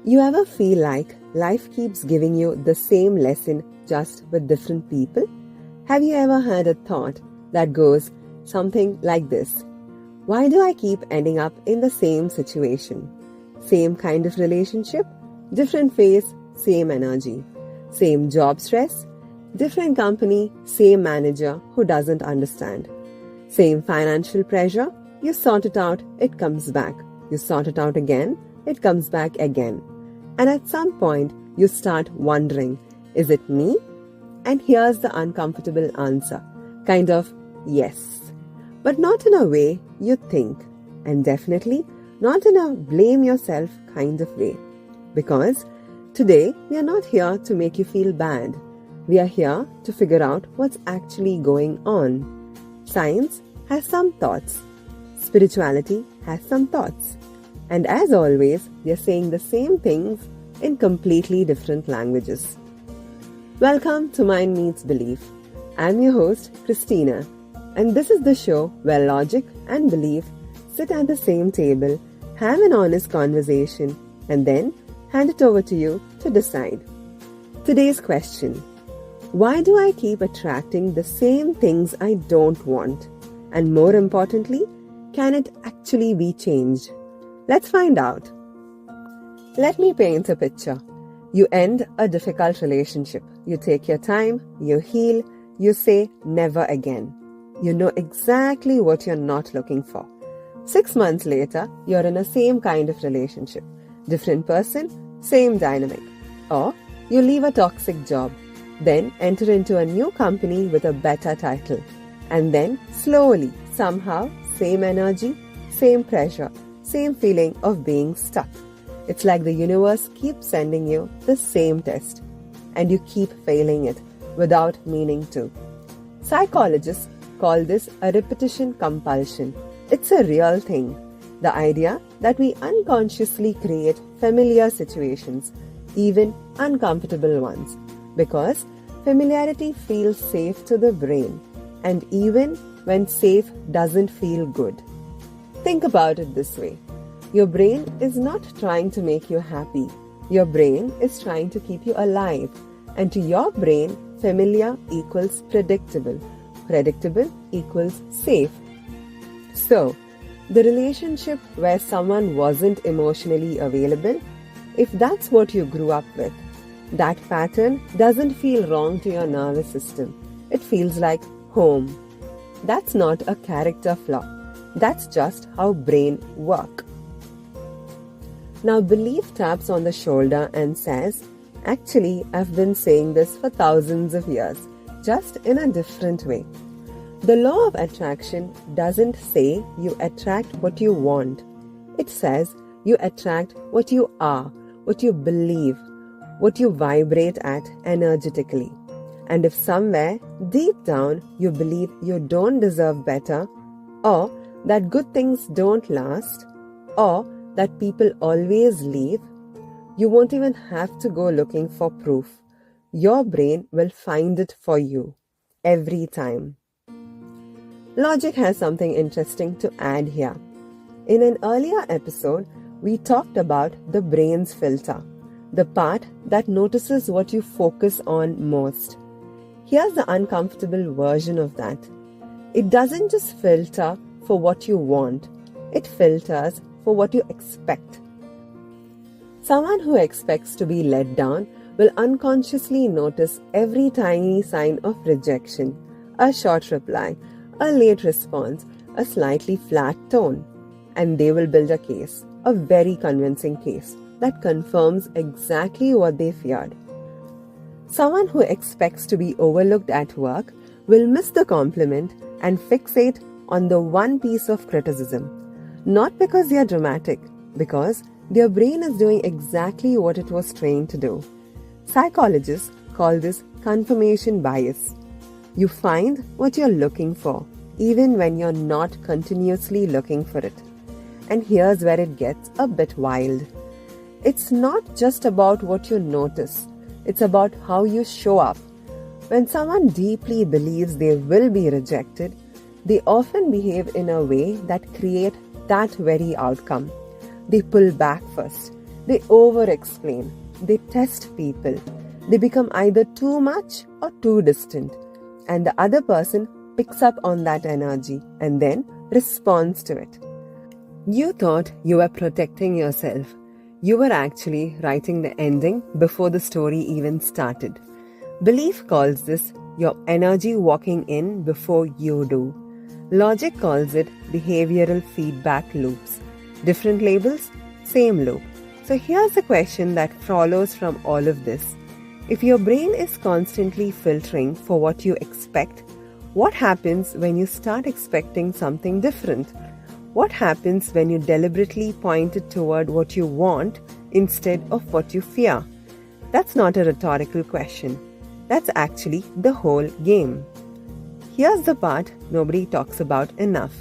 You ever feel like life keeps giving you the same lesson just with different people? Have you ever had a thought that goes something like this? Why do I keep ending up in the same situation? Same kind of relationship, different face, same energy. Same job stress, different company, same manager who doesn't understand. Same financial pressure, you sort it out, it comes back. You sort it out again, it comes back again. And at some point, you start wondering, is it me? And here's the uncomfortable answer. Kind of, yes. But not in a way you think. And definitely not in a blame yourself kind of way. Because today, we are not here to make you feel bad. We are here to figure out what's actually going on. Science has some thoughts. Spirituality has some thoughts. And as always, we are saying the same things in completely different languages. Welcome to Mind Meets Belief. I'm your host, Christina. And this is the show where logic and belief sit at the same table, have an honest conversation, and then hand it over to you to decide. Today's question: why do I keep attracting the same things I don't want? And more importantly, can it actually be changed? Let's find out. Let me paint a picture. You end a difficult relationship. You take your time, you heal, you say never again. You know exactly what you're not looking for. 6 months later, you're in a same kind of relationship. Different person, same dynamic. Or you leave a toxic job, then enter into a new company with a better title. And then slowly, somehow, same energy, same pressure, same feeling of being stuck. It's like the universe keeps sending you the same test, and you keep failing it without meaning to. Psychologists call this a repetition compulsion. It's a real thing. The idea that we unconsciously create familiar situations, even uncomfortable ones, because familiarity feels safe to the brain, and even when safe doesn't feel good. Think about it this way. Your brain is not trying to make you happy. Your brain is trying to keep you alive. And to your brain, familiar equals predictable. Predictable equals safe. So, the relationship where someone wasn't emotionally available, if that's what you grew up with, that pattern doesn't feel wrong to your nervous system. It feels like home. That's not a character flaw. That's just how brain work. Now belief taps on the shoulder and says, actually, I've been saying this for thousands of years, just in a different way. The law of attraction doesn't say you attract what you want. It says you attract what you are, what you believe, what you vibrate at energetically. And if somewhere deep down you believe you don't deserve better, or that good things don't last, or that people always leave, you won't even have to go looking for proof. Your brain will find it for you, every time. Logic has something interesting to add here. In an earlier episode, we talked about the brain's filter, the part that notices what you focus on most. Here's the uncomfortable version of that. It doesn't just filter for what you want, it filters for what you expect. Someone who expects to be let down will unconsciously notice every tiny sign of rejection, a short reply, a late response, a slightly flat tone, and they will build a case, a very convincing case, that confirms exactly what they feared. Someone who expects to be overlooked at work will miss the compliment and fixate on the one piece of criticism. Not because they are dramatic, because their brain is doing exactly what it was trained to do. Psychologists call this confirmation bias. You find what you're looking for, even when you're not continuously looking for it. And here's where it gets a bit wild. It's not just about what you notice, it's about how you show up. When someone deeply believes they will be rejected, they often behave in a way that creates that very outcome. They pull back first. They over-explain. They test people. They become either too much or too distant. And the other person picks up on that energy and then responds to it. You thought you were protecting yourself. You were actually writing the ending before the story even started. Belief calls this your energy walking in before you do. Logic calls it behavioral feedback loops. Different labels, same loop. So here's the question that follows from all of this. If your brain is constantly filtering for what you expect, what happens when you start expecting something different? What happens when you deliberately point it toward what you want instead of what you fear? That's not a rhetorical question. That's actually the whole game. Here's the part nobody talks about enough.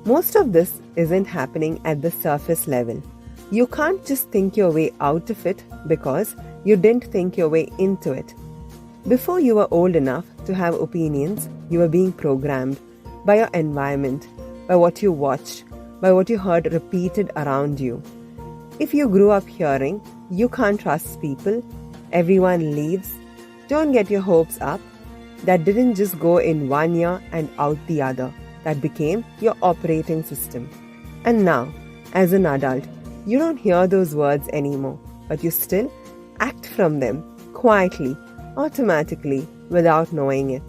Most of this isn't happening at the surface level. You can't just think your way out of it because you didn't think your way into it. Before you were old enough to have opinions, you were being programmed by your environment, by what you watched, by what you heard repeated around you. If you grew up hearing, you can't trust people, everyone leaves, don't get your hopes up, that didn't just go in one ear and out the other. That became your operating system. And now, as an adult, you don't hear those words anymore, but you still act from them quietly, automatically, without knowing it.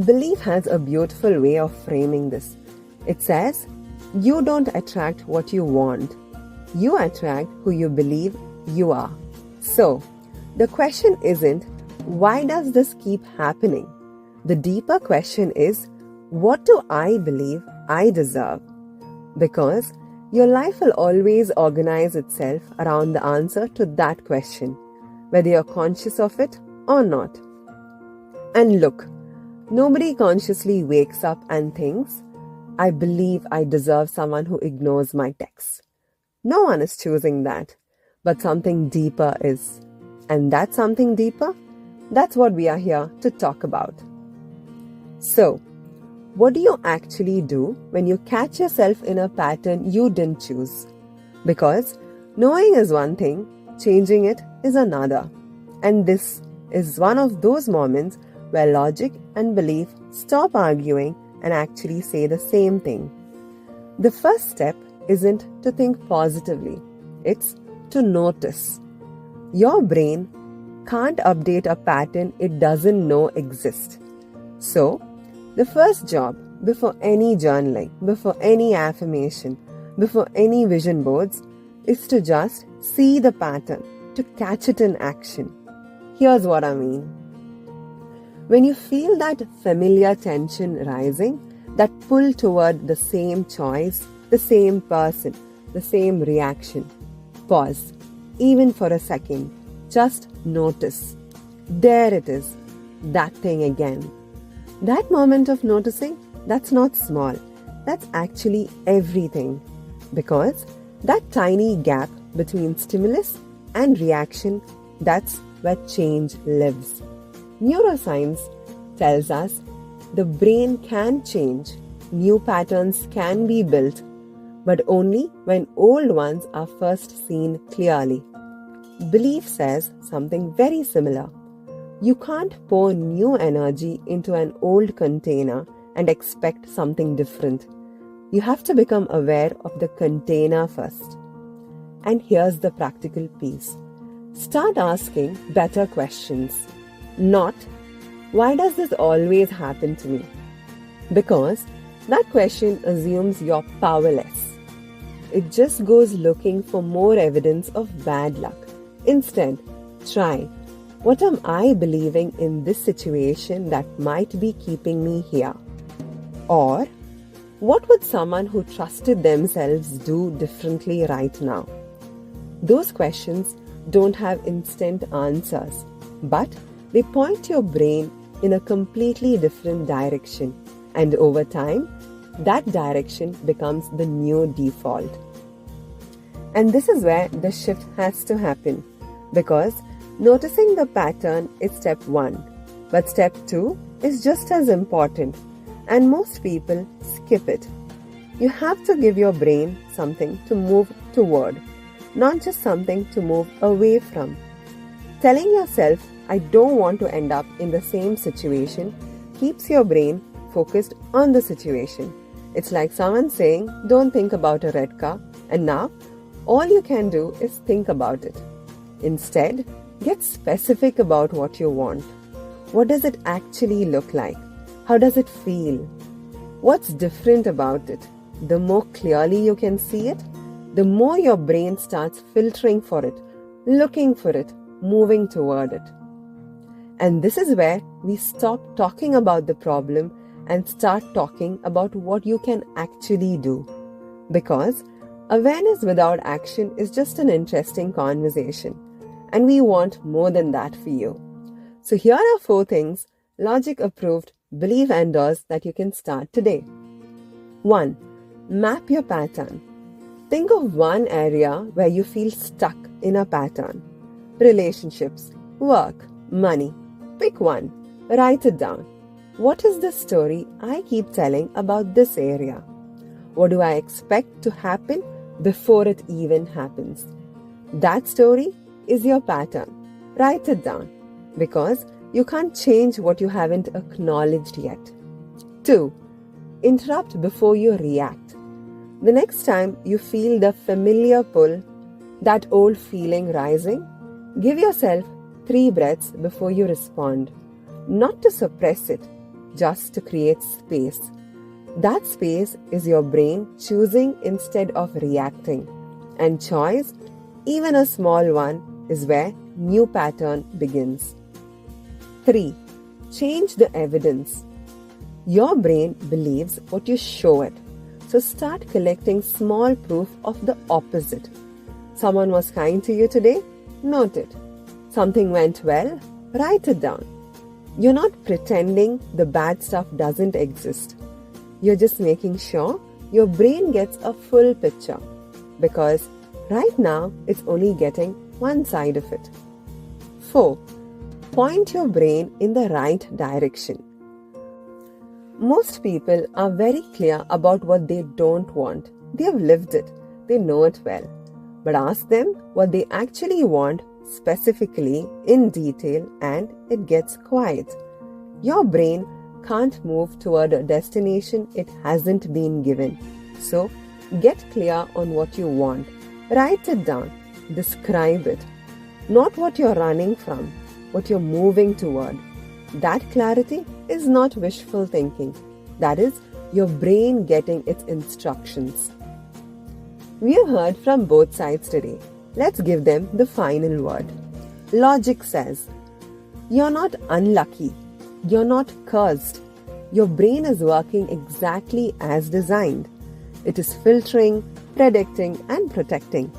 Belief has a beautiful way of framing this. It says, you don't attract what you want. You attract who you believe you are. So, the question isn't, why does this keep happening? The deeper question is, what do I believe I deserve? Because your life will always organize itself around the answer to that question, whether you're conscious of it or not. And look, nobody consciously wakes up and thinks, I believe I deserve someone who ignores my texts. No one is choosing that, but something deeper is. And that something deeper, that's what we are here to talk about. So, what do you actually do when you catch yourself in a pattern you didn't choose? Because knowing is one thing, changing it is another. And this is one of those moments where logic and belief stop arguing and actually say the same thing. The first step isn't to think positively, it's to notice. Your brain can't update a pattern it doesn't know exists. So, the first job before any journaling, before any affirmation, before any vision boards is to just see the pattern, to catch it in action. Here's what I mean. When you feel that familiar tension rising, that pull toward the same choice, the same person, the same reaction, pause, even for a second. Just notice. There it is, that thing again. That moment of noticing, that's not small. That's actually everything. Because that tiny gap between stimulus and reaction, that's where change lives. Neuroscience tells us the brain can change, new patterns can be built, but only when old ones are first seen clearly. Belief says something very similar. You can't pour new energy into an old container and expect something different. You have to become aware of the container first. And here's the practical piece. Start asking better questions. Not, why does this always happen to me? Because that question assumes you're powerless. It just goes looking for more evidence of bad luck. Instead, try, what am I believing in this situation that might be keeping me here? Or, what would someone who trusted themselves do differently right now? Those questions don't have instant answers, but they point your brain in a completely different direction. And over time, that direction becomes the new default. And this is where the shift has to happen. Because noticing the pattern is step 1, but step 2 is just as important, and most people skip it. You have to give your brain something to move toward. not just something to move away from. Telling yourself, I don't want to end up in the same situation, keeps your brain focused on the situation. It's like someone saying, don't think about a red car, and now all you can do is think about it. Instead, get specific about what you want. What does it actually look like? How does it feel? What's different about it? The more clearly you can see it, the more your brain starts filtering for it, looking for it, moving toward it. And this is where we stop talking about the problem and start talking about what you can actually do. Because awareness without action is just an interesting conversation, and we want more than that for you. So here are 4 things Logic approved belief endors that you can start today. 1. Map your pattern. Think of one area where you feel stuck in a pattern. Relationships, work, money. Pick one. Write it down. What is the story I keep telling about this area? What do I expect to happen before it even happens? That story is your pattern. Write it down because you can't change what you haven't acknowledged yet. 2. Interrupt before you react. The next time you feel the familiar pull, that old feeling rising, give yourself 3 breaths before you respond. Not to suppress it, just to create space. That space is your brain choosing instead of reacting. And choice, even a small one, is where new pattern begins. 3. Change the evidence. Your brain believes what you show it. So start collecting small proof of the opposite. Someone was kind to you today? Note it. Something went well? Write it down. You're not pretending the bad stuff doesn't exist. You're just making sure your brain gets a full picture. Because right now, it's only getting one side of it. 4. Point your brain in the right direction. Most people are very clear about what they don't want. They have lived it. They know it well. But ask them what they actually want specifically in detail and it gets quiet. Your brain can't move toward a destination it hasn't been given. So get clear on what you want. Write it down. Describe it. Not what you're running from, what you're moving toward. That clarity is not wishful thinking. That is your brain getting its instructions. We have heard from both sides today. Let's give them the final word. Logic says, you're not unlucky. You're not cursed. Your brain is working exactly as designed. It is filtering, predicting, and protecting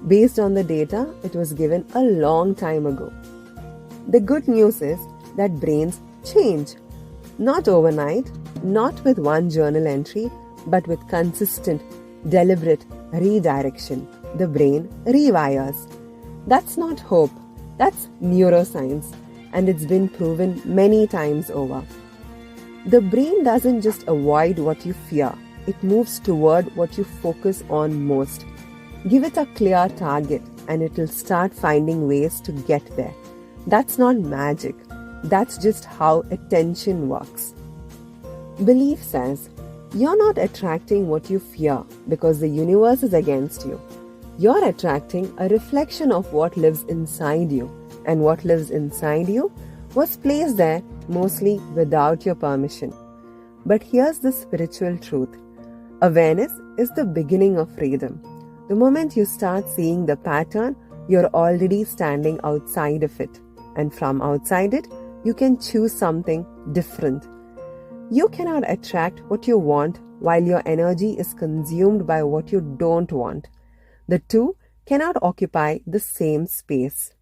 based on the data it was given a long time ago. The good news is that brains change. Not overnight, not with one journal entry, but with consistent, deliberate redirection. The brain rewires. That's not hope. That's neuroscience. And it's been proven many times over. The brain doesn't just avoid what you fear. It moves toward what you focus on most. Give it a clear target and it will start finding ways to get there. That's not magic. That's just how attention works. Belief says, you're not attracting what you fear because the universe is against you. You're attracting a reflection of what lives inside you. And what lives inside you was placed there mostly without your permission. But here's the spiritual truth. Awareness is the beginning of freedom. The moment you start seeing the pattern, you're already standing outside of it. And from outside it, you can choose something different. You cannot attract what you want while your energy is consumed by what you don't want. The two cannot occupy the same space.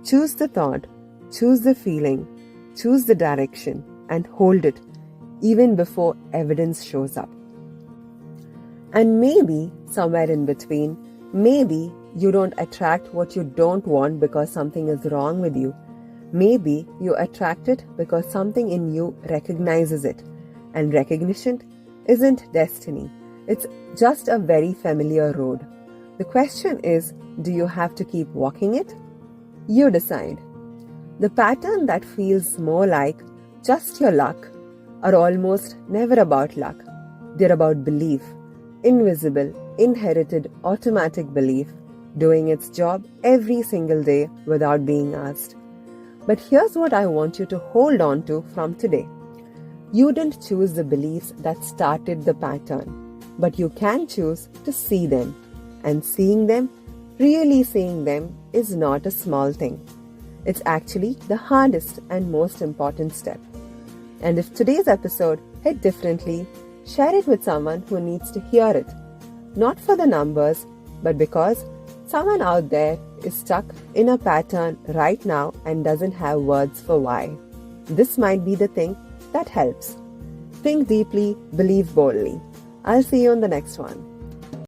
Choose the thought, choose the feeling, choose the direction, and hold it even before evidence shows up. And maybe somewhere in between, maybe you don't attract what you don't want because something is wrong with you. Maybe you attract it because something in you recognizes it. And recognition isn't destiny. It's just a very familiar road. The question is, do you have to keep walking it? You decide. The pattern that feels more like just your luck are almost never about luck. They're about belief, invisible, inherited, automatic belief, doing its job every single day without being asked. But here's what I want you to hold on to from today. You didn't choose the beliefs that started the pattern, but you can choose to see them. And seeing them, really seeing them, is not a small thing. It's actually the hardest and most important step. And if today's episode hit differently, share it with someone who needs to hear it. Not for the numbers, but because someone out there is stuck in a pattern right now and doesn't have words for why. This might be the thing that helps. Think deeply, believe boldly. I'll see you on the next one.